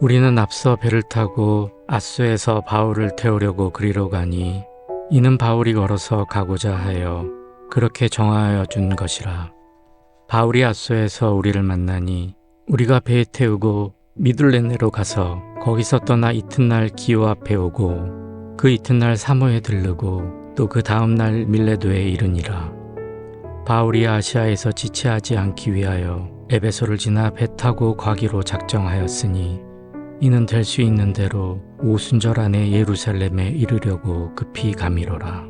우리는 앞서 배를 타고 앗소에서 바울을 태우려고 그리로 가니 이는 바울이 걸어서 가고자 하여 그렇게 정하여 준 것이라. 바울이 앗소에서 우리를 만나니 우리가 배에 태우고 미둘레네로 가서 거기서 떠나 이튿날 기오 앞에 오고 그 이튿날 사모에 들르고 또 그 다음날 밀레도에 이르니라. 바울이 아시아에서 지체하지 않기 위하여 에베소를 지나 배 타고 가기로 작정하였으니 이는 될 수 있는 대로 오순절 안에 예루살렘에 이르려고 급히 가미로라.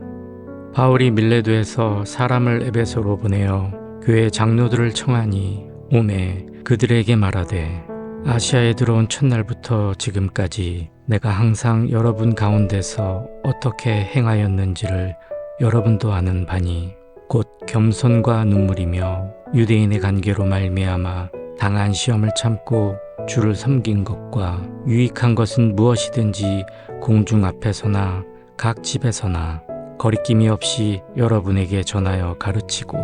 바울이 밀레도에서 사람을 에베소로 보내어 교회 장로들을 청하니 오매 그들에게 말하되 아시아에 들어온 첫날부터 지금까지 내가 항상 여러분 가운데서 어떻게 행하였는지를 여러분도 아는 바니 곧 겸손과 눈물이며 유대인의 관계로 말미암아 당한 시험을 참고 주를 섬긴 것과 유익한 것은 무엇이든지 공중 앞에서나 각 집에서나 거리낌이 없이 여러분에게 전하여 가르치고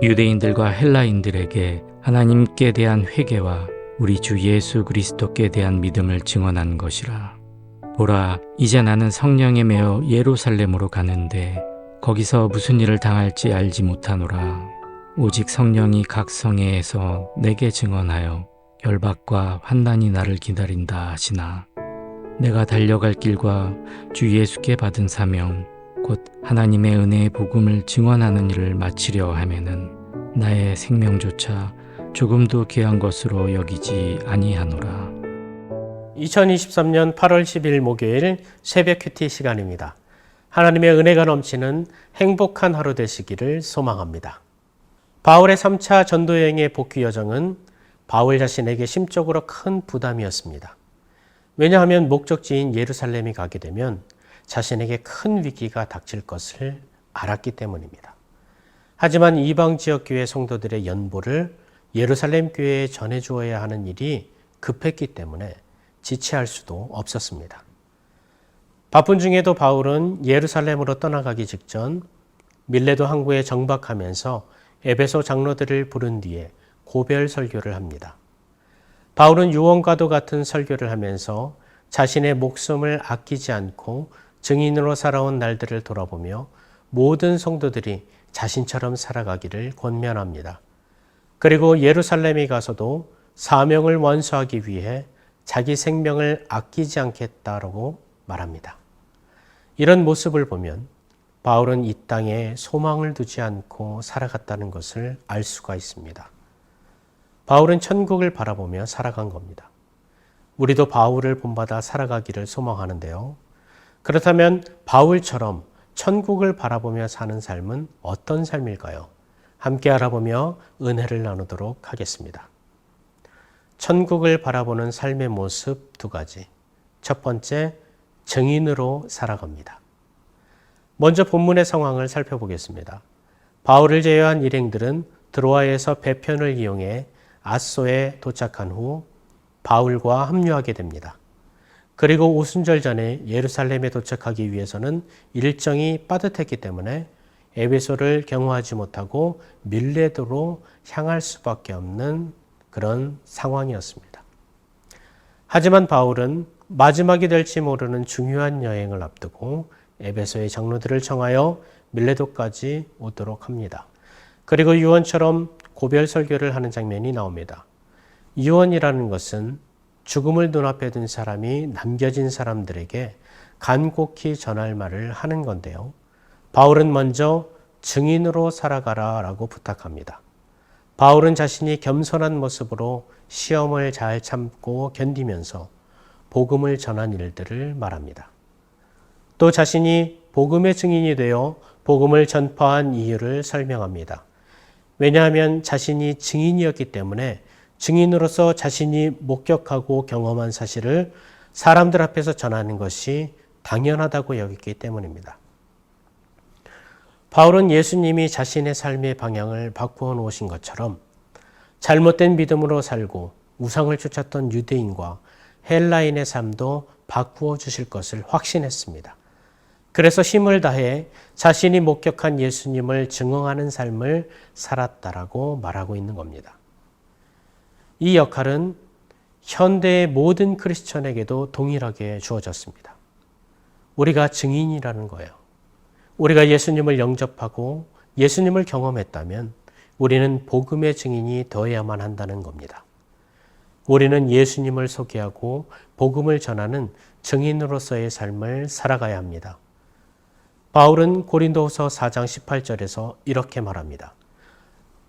유대인들과 헬라인들에게 하나님께 대한 회개와 우리 주 예수 그리스도께 대한 믿음을 증언한 것이라. 보라, 이제 나는 성령에 매어 예루살렘으로 가는데 거기서 무슨 일을 당할지 알지 못하노라. 오직 성령이 각 성회에서 내게 증언하여 결박과 환난이 나를 기다린다 하시나 내가 달려갈 길과 주 예수께 받은 사명 곧 하나님의 은혜의 복음을 증언하는 일을 마치려 하면은 나의 생명조차 조금도 귀한 것으로 여기지 아니하노라. 2023년 8월 10일 목요일 새벽 큐티 시간입니다. 하나님의 은혜가 넘치는 행복한 하루 되시기를 소망합니다. 바울의 3차 전도여행의 복귀 여정은 바울 자신에게 심적으로 큰 부담이었습니다. 왜냐하면 목적지인 예루살렘에 가게 되면 자신에게 큰 위기가 닥칠 것을 알았기 때문입니다. 하지만 이방 지역 교회 성도들의 연보를 예루살렘 교회에 전해주어야 하는 일이 급했기 때문에 지체할 수도 없었습니다. 바쁜 중에도 바울은 예루살렘으로 떠나가기 직전 밀레도 항구에 정박하면서 에베소 장로들을 부른 뒤에 고별 설교를 합니다. 바울은 유언과도 같은 설교를 하면서 자신의 목숨을 아끼지 않고 증인으로 살아온 날들을 돌아보며 모든 성도들이 자신처럼 살아가기를 권면합니다. 그리고 예루살렘에 가서도 사명을 완수하기 위해 자기 생명을 아끼지 않겠다라고 말합니다. 이런 모습을 보면 바울은 이 땅에 소망을 두지 않고 살아갔다는 것을 알 수가 있습니다. 바울은 천국을 바라보며 살아간 겁니다. 우리도 바울을 본받아 살아가기를 소망하는데요. 그렇다면 바울처럼 천국을 바라보며 사는 삶은 어떤 삶일까요? 함께 알아보며 은혜를 나누도록 하겠습니다. 천국을 바라보는 삶의 모습 두 가지. 첫 번째, 증인으로 살아갑니다. 먼저 본문의 상황을 살펴보겠습니다. 바울을 제외한 일행들은 드로아에서 배편을 이용해 앗소에 도착한 후 바울과 합류하게 됩니다. 그리고 오순절 전에 예루살렘에 도착하기 위해서는 일정이 빠듯했기 때문에 에베소를 경유하지 못하고 밀레도로 향할 수밖에 없는 그런 상황이었습니다. 하지만 바울은 마지막이 될지 모르는 중요한 여행을 앞두고 에베소의 장로들을 청하여 밀레도까지 오도록 합니다. 그리고 유언처럼 고별 설교를 하는 장면이 나옵니다. 유언이라는 것은 죽음을 눈앞에 둔 사람이 남겨진 사람들에게 간곡히 전할 말을 하는 건데요. 바울은 먼저 증인으로 살아가라 라고 부탁합니다. 바울은 자신이 겸손한 모습으로 시험을 잘 참고 견디면서 복음을 전한 일들을 말합니다. 또 자신이 복음의 증인이 되어 복음을 전파한 이유를 설명합니다. 왜냐하면 자신이 증인이었기 때문에 증인으로서 자신이 목격하고 경험한 사실을 사람들 앞에서 전하는 것이 당연하다고 여겼기 때문입니다. 바울은 예수님이 자신의 삶의 방향을 바꾸어 놓으신 것처럼 잘못된 믿음으로 살고 우상을 쫓았던 유대인과 헬라인의 삶도 바꾸어 주실 것을 확신했습니다. 그래서 힘을 다해 자신이 목격한 예수님을 증언하는 삶을 살았다라고 말하고 있는 겁니다. 이 역할은 현대의 모든 크리스천에게도 동일하게 주어졌습니다. 우리가 증인이라는 거예요. 우리가 예수님을 영접하고 예수님을 경험했다면 우리는 복음의 증인이 되어야만 한다는 겁니다. 우리는 예수님을 소개하고 복음을 전하는 증인으로서의 삶을 살아가야 합니다. 바울은 고린도후서 4장 18절에서 이렇게 말합니다.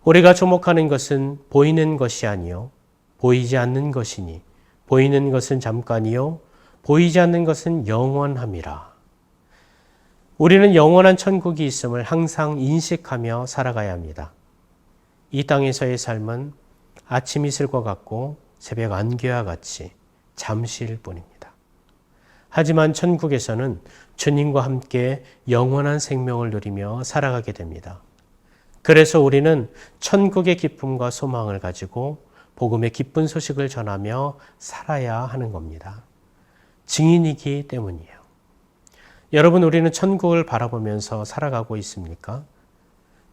우리가 주목하는 것은 보이는 것이 아니요 보이지 않는 것이니 보이는 것은 잠깐이요 보이지 않는 것은 영원함이라. 우리는 영원한 천국이 있음을 항상 인식하며 살아가야 합니다. 이 땅에서의 삶은 아침 이슬과 같고 새벽 안개와 같이 잠시일 뿐입니다. 하지만 천국에서는 주님과 함께 영원한 생명을 누리며 살아가게 됩니다. 그래서 우리는 천국의 기쁨과 소망을 가지고 복음의 기쁜 소식을 전하며 살아야 하는 겁니다. 증인이기 때문이에요. 여러분, 우리는 천국을 바라보면서 살아가고 있습니까?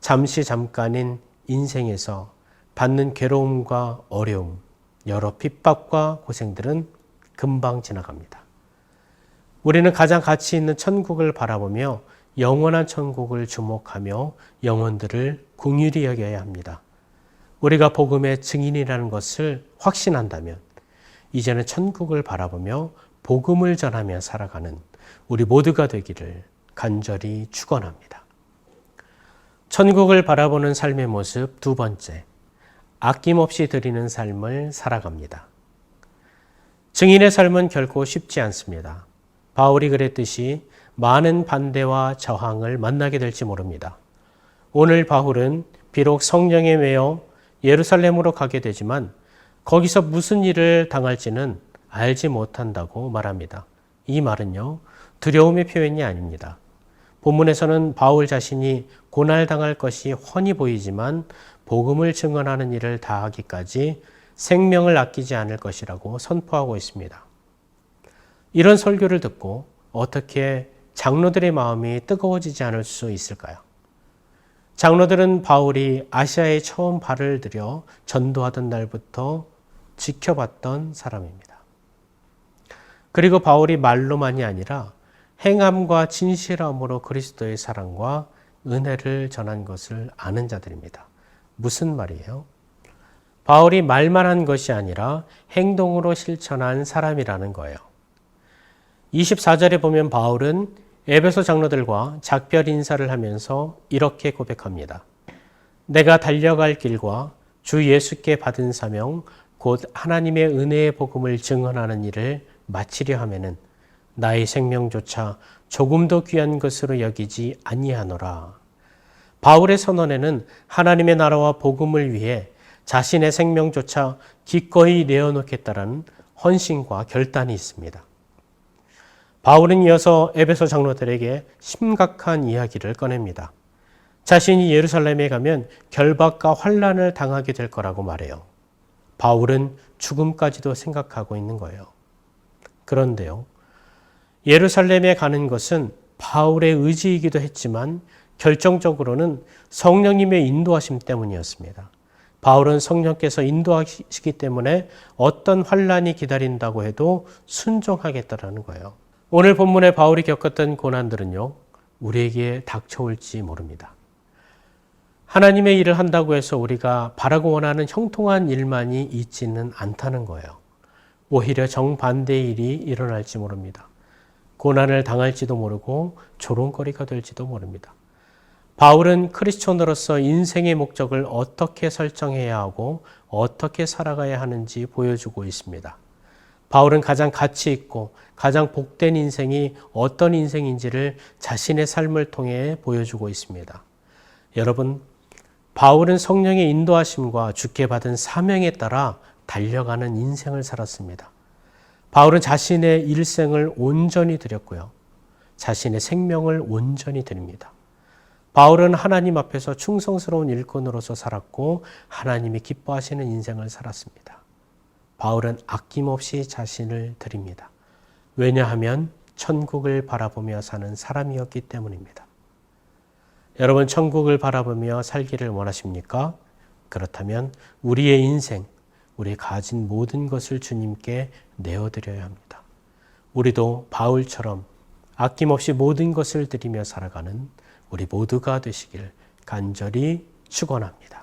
잠깐인 인생에서 받는 괴로움과 어려움, 여러 핍박과 고생들은 금방 지나갑니다. 우리는 가장 가치 있는 천국을 바라보며 영원한 천국을 주목하며 영혼들을 긍휼히 여겨야 합니다. 우리가 복음의 증인이라는 것을 확신한다면 이제는 천국을 바라보며 복음을 전하며 살아가는 우리 모두가 되기를 간절히 축원합니다. 천국을 바라보는 삶의 모습 두 번째, 아낌없이 드리는 삶을 살아갑니다. 증인의 삶은 결코 쉽지 않습니다. 바울이 그랬듯이 많은 반대와 저항을 만나게 될지 모릅니다. 오늘 바울은 비록 성령에 매여 예루살렘으로 가게 되지만 거기서 무슨 일을 당할지는 알지 못한다고 말합니다. 이 말은요, 두려움의 표현이 아닙니다. 본문에서는 바울 자신이 고난당할 것이 훤히 보이지만 복음을 증언하는 일을 다하기까지 생명을 아끼지 않을 것이라고 선포하고 있습니다. 이런 설교를 듣고 어떻게 장로들의 마음이 뜨거워지지 않을 수 있을까요? 장로들은 바울이 아시아에 처음 발을 들여 전도하던 날부터 지켜봤던 사람입니다. 그리고 바울이 말로만이 아니라 행함과 진실함으로 그리스도의 사랑과 은혜를 전한 것을 아는 자들입니다. 무슨 말이에요? 바울이 말만 한 것이 아니라 행동으로 실천한 사람이라는 거예요. 24절에 보면 바울은 에베소 장로들과 작별 인사를 하면서 이렇게 고백합니다. 내가 달려갈 길과 주 예수께 받은 사명 곧 하나님의 은혜의 복음을 증언하는 일을 마치려 하면은 나의 생명조차 조금도 귀한 것으로 여기지 아니하노라. 바울의 선언에는 하나님의 나라와 복음을 위해 자신의 생명조차 기꺼이 내어놓겠다라는 헌신과 결단이 있습니다. 바울은 이어서 에베소 장로들에게 심각한 이야기를 꺼냅니다. 자신이 예루살렘에 가면 결박과 환난을 당하게 될 거라고 말해요. 바울은 죽음까지도 생각하고 있는 거예요. 그런데요, 예루살렘에 가는 것은 바울의 의지이기도 했지만 결정적으로는 성령님의 인도하심 때문이었습니다. 바울은 성령께서 인도하시기 때문에 어떤 환난이 기다린다고 해도 순종하겠다라는 거예요. 오늘 본문에 바울이 겪었던 고난들은요, 우리에게 닥쳐올지 모릅니다. 하나님의 일을 한다고 해서 우리가 바라고 원하는 형통한 일만이 있지는 않다는 거예요. 오히려 정반대의 일이 일어날지 모릅니다. 고난을 당할지도 모르고 조롱거리가 될지도 모릅니다. 바울은 크리스천으로서 인생의 목적을 어떻게 설정해야 하고 어떻게 살아가야 하는지 보여주고 있습니다. 바울은 가장 가치 있고 가장 복된 인생이 어떤 인생인지를 자신의 삶을 통해 보여주고 있습니다. 여러분, 바울은 성령의 인도하심과 주께 받은 사명에 따라 달려가는 인생을 살았습니다. 바울은 자신의 일생을 온전히 드렸고요. 자신의 생명을 온전히 드립니다. 바울은 하나님 앞에서 충성스러운 일꾼으로서 살았고 하나님이 기뻐하시는 인생을 살았습니다. 바울은 아낌없이 자신을 드립니다. 왜냐하면 천국을 바라보며 사는 사람이었기 때문입니다. 여러분, 천국을 바라보며 살기를 원하십니까? 그렇다면 우리의 인생, 우리 가진 모든 것을 주님께 내어드려야 합니다. 우리도 바울처럼 아낌없이 모든 것을 드리며 살아가는 우리 모두가 되시길 간절히 축원합니다.